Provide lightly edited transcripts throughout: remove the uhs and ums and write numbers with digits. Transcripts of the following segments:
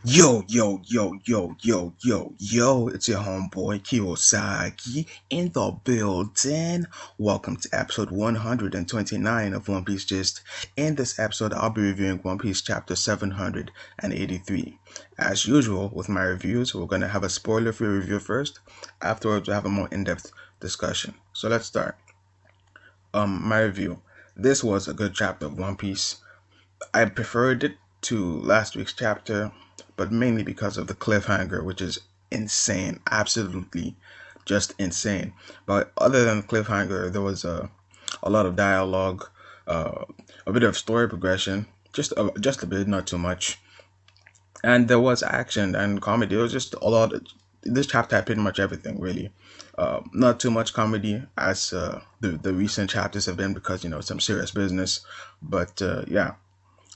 Yo, it's your homeboy Kiiro in the building. Welcome to episode 129 of One Piece Gist. In this episode, I'll be reviewing One Piece chapter 783. As usual, with my reviews, we're going to have a spoiler free review first. Afterwards, we'll have a more in depth discussion. So let's start. My review. This was a good chapter of One Piece. I preferred it to last week's chapter, but mainly because of the cliffhanger, which is insane, absolutely just insane. But other than the cliffhanger, there was a lot of dialogue, a bit of story progression, just a bit, not too much, and there was action and comedy. It was just a lot. This chapter had pretty much everything, really. Not too much comedy as the recent chapters have been because some serious business, but yeah,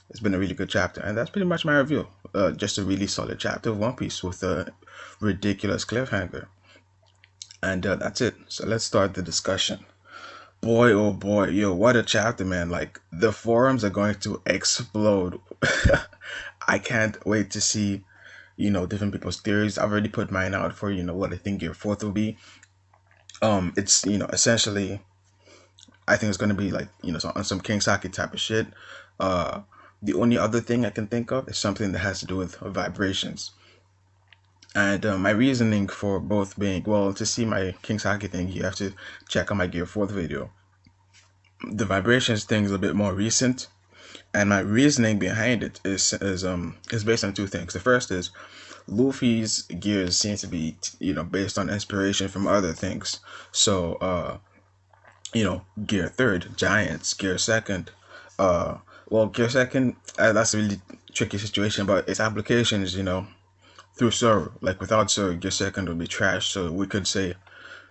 it's been a really good chapter, and that's pretty much my review. Just a really solid chapter of One Piece with a ridiculous cliffhanger. And that's it. So let's start the discussion. Boy, oh boy, yo, what a chapter, man. Like, the forums are going to explode. I can't wait to see, different people's theories. I've already put mine out for, what I think your fourth will be. It's, essentially, I think it's going to be like, on some King Saki type of shit. The only other thing I can think of is something that has to do with vibrations. And my reasoning for both being, well, to see my King Saki thing, you have to check out my Gear 4th video. The vibrations thing is a bit more recent, and my reasoning behind it is based on two things. The first is Luffy's gears seem to be, based on inspiration from other things. So, Gear 3rd, Giants, Gear 2nd, Gear 2nd, that's a really tricky situation, but its applications, through Zoro. Like, without Zoro, Gear 2nd would be trash, so we could say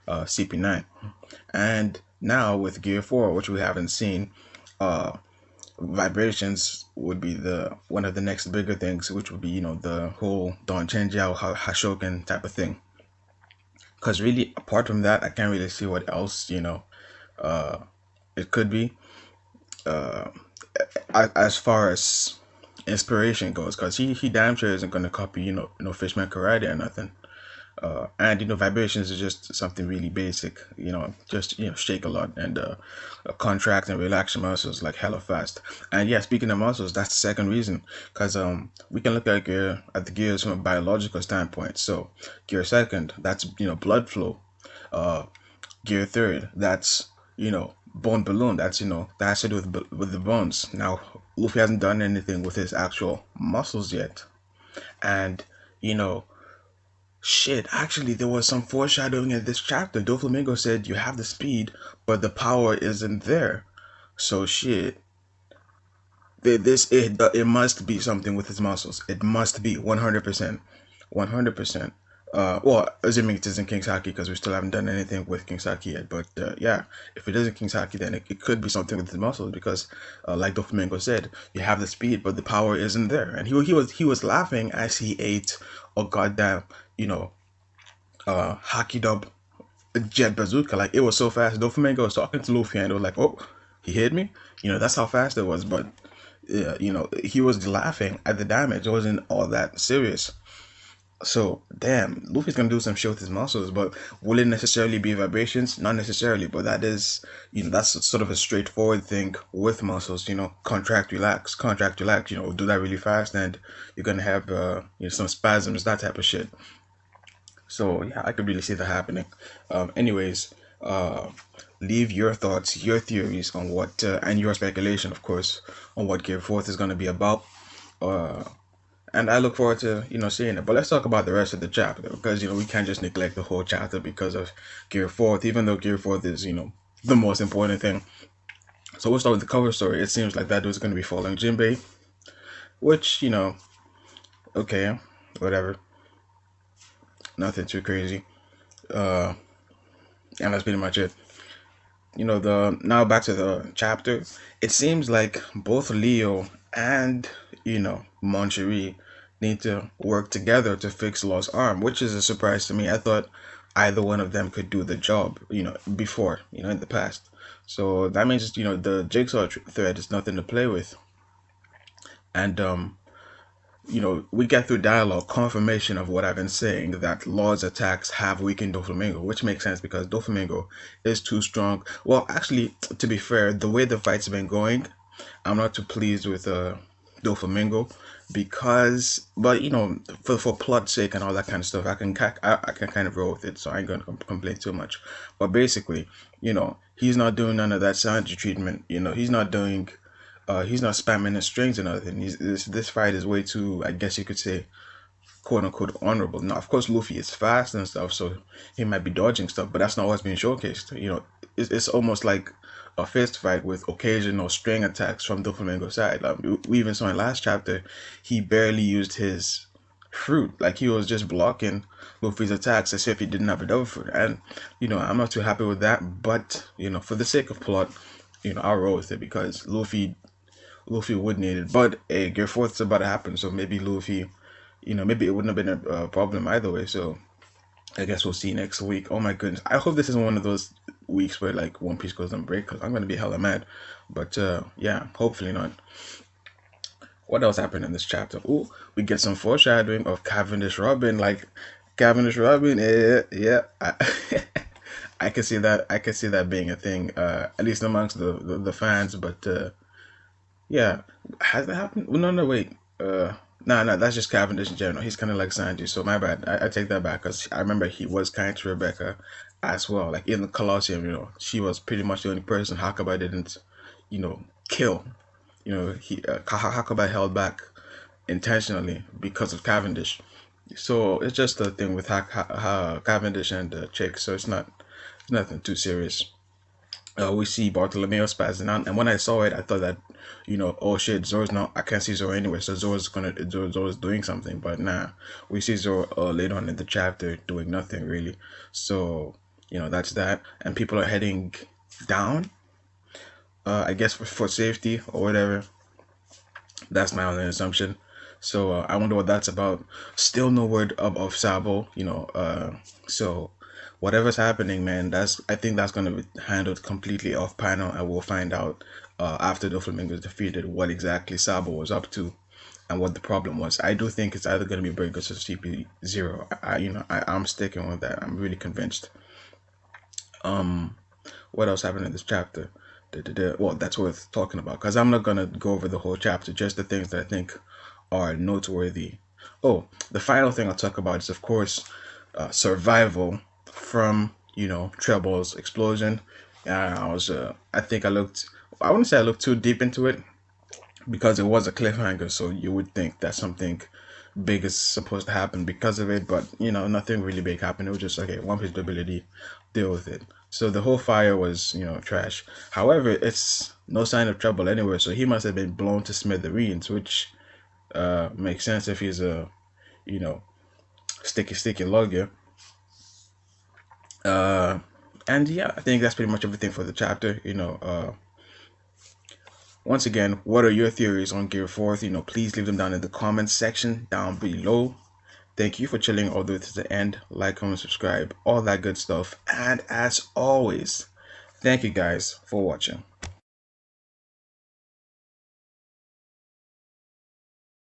CP9. And now with Gear 4, which we haven't seen, vibrations would be the one of the next bigger things, which would be, the whole Don Chenjiao Hashoken type of thing. Because really, apart from that, I can't really see what else, it could be. As far as inspiration goes, because he damn sure isn't going to copy no Fishman karate or nothing. And vibrations is just something really basic, just shake a lot and contract and relax your muscles like hella fast. And yeah, speaking of muscles, that's the second reason, because we can look at the gears from a biological standpoint. So gear 2nd, that's blood flow. Gear 3rd, that's bone balloon, that's that has to do with the bones. Now Luffy hasn't done anything with his actual muscles yet, and shit, actually, there was some foreshadowing in this chapter. Doflamingo said you have the speed, but the power isn't there. So shit, it must be something with his muscles. It must be 100%, 100%. Assuming it isn't King Saki, because we still haven't done anything with King Saki yet. But yeah, if it isn't King Saki, then it could be something with his muscles, because like Doflamingo said, you have the speed, but the power isn't there. And he was laughing as he ate a goddamn hockey dub jet bazooka. Like, it was so fast. Doflamingo was talking to Luffy, and it was like, oh, he hit me. That's how fast it was. But he was laughing at the damage. It wasn't all that serious. So, damn, Luffy's gonna do some shit with his muscles, but will it necessarily be vibrations? Not necessarily, but that is, that's sort of a straightforward thing with muscles, contract, relax, do that really fast, and you're gonna have, some spasms, that type of shit. So, yeah, I could really see that happening. Anyways, leave your thoughts, your theories on what, and your speculation, of course, on what Gear 4th is gonna be about. And I look forward to, seeing it. But let's talk about the rest of the chapter, because, we can't just neglect the whole chapter because of Gear 4th, even though Gear 4th is, the most important thing. So we'll start with the cover story. It seems like that dude's going to be following Jinbei, which, okay, whatever. Nothing too crazy. And that's pretty much it. Now back to the chapter. It seems like both Leo and Moncherie need to work together to fix Law's arm, which is a surprise to me. I thought either one of them could do the job, before, in the past. So that means, the jigsaw thread is nothing to play with. And we get through dialogue confirmation of what I've been saying, that Lord's attacks have weakened Doflamingo, which makes sense because Doflamingo is too strong. Well, actually, to be fair, the way the fight's been going, I'm not too pleased with Doflamingo because, but for plot's sake and all that kind of stuff, I can kind of roll with it, so I ain't gonna complain too much. But basically, he's not doing none of that Sanji treatment. He's not spamming his strings or nothing. This fight is way too, I guess you could say, quote unquote honorable. Now, of course, Luffy is fast and stuff, so he might be dodging stuff, but that's not what's being showcased. It's almost like a fist fight with occasional string attacks from Doflamingo's side. We even saw in last chapter, he barely used his fruit. Like, he was just blocking Luffy's attacks as if he didn't have a double fruit. And, I'm not too happy with that, but, for the sake of plot, I'll roll with it because Luffy would need it. But hey, Gear 4th is about to happen, so maybe Luffy, maybe it wouldn't have been a problem either way. So I guess we'll see next week. Oh my goodness, I hope this isn't one of those weeks where like One Piece goes on break, because I'm gonna be hella mad. But yeah, hopefully not. What else happened in this chapter? Oh, we get some foreshadowing of Cavendish Robin. Like, Cavendish Robin, yeah. I can see that. I can see that being a thing, at least amongst the fans. But yeah, has that happened? Well, no, wait. No, that's just Cavendish in general. He's kind of like Sanji, so my bad. I take that back because I remember he was kind to Rebecca as well. Like in the Colosseum, she was pretty much the only person Hakuba didn't, kill. Hakuba held back intentionally because of Cavendish. So it's just a thing with Cavendish and the chick. So it's nothing too serious. We see Bartolomeo spazzing out, and when I saw it, I thought that, oh shit, Zoro's not. I can't see Zoro anyway, so Zoro's doing something. But nah, we see Zoro later on in the chapter doing nothing really. So that's that, and people are heading down. I guess for safety or whatever. That's my only assumption. So I wonder what that's about. Still no word of Sabo. So whatever's happening, man, I think that's gonna be handled completely off panel, and we'll find out after Doflamingo is defeated what exactly Sabo was up to and what the problem was. I do think it's either gonna be Burgers or CP0. I'm sticking with that. I'm really convinced. What else happened in this chapter? Well, that's worth talking about because I'm not gonna go over the whole chapter, just the things that I think are noteworthy. Oh, the final thing I'll talk about is, of course, survival from Treble's explosion. I think I wouldn't say I looked too deep into it because it was a cliffhanger, so you would think that something big is supposed to happen because of it, but nothing really big happened. It was just okay, One Piece ability, deal with it. So the whole fire was trash. However, it's no sign of trouble anywhere, so he must have been blown to smithereens, which makes sense if he's a sticky lawyer. And yeah, I think that's pretty much everything for the chapter. Once again, what are your theories on Gear 4th? Please leave them down in the comments section down below. Thank you for chilling all the way to the end. Like, comment, subscribe, all that good stuff. And as always, thank you guys for watching.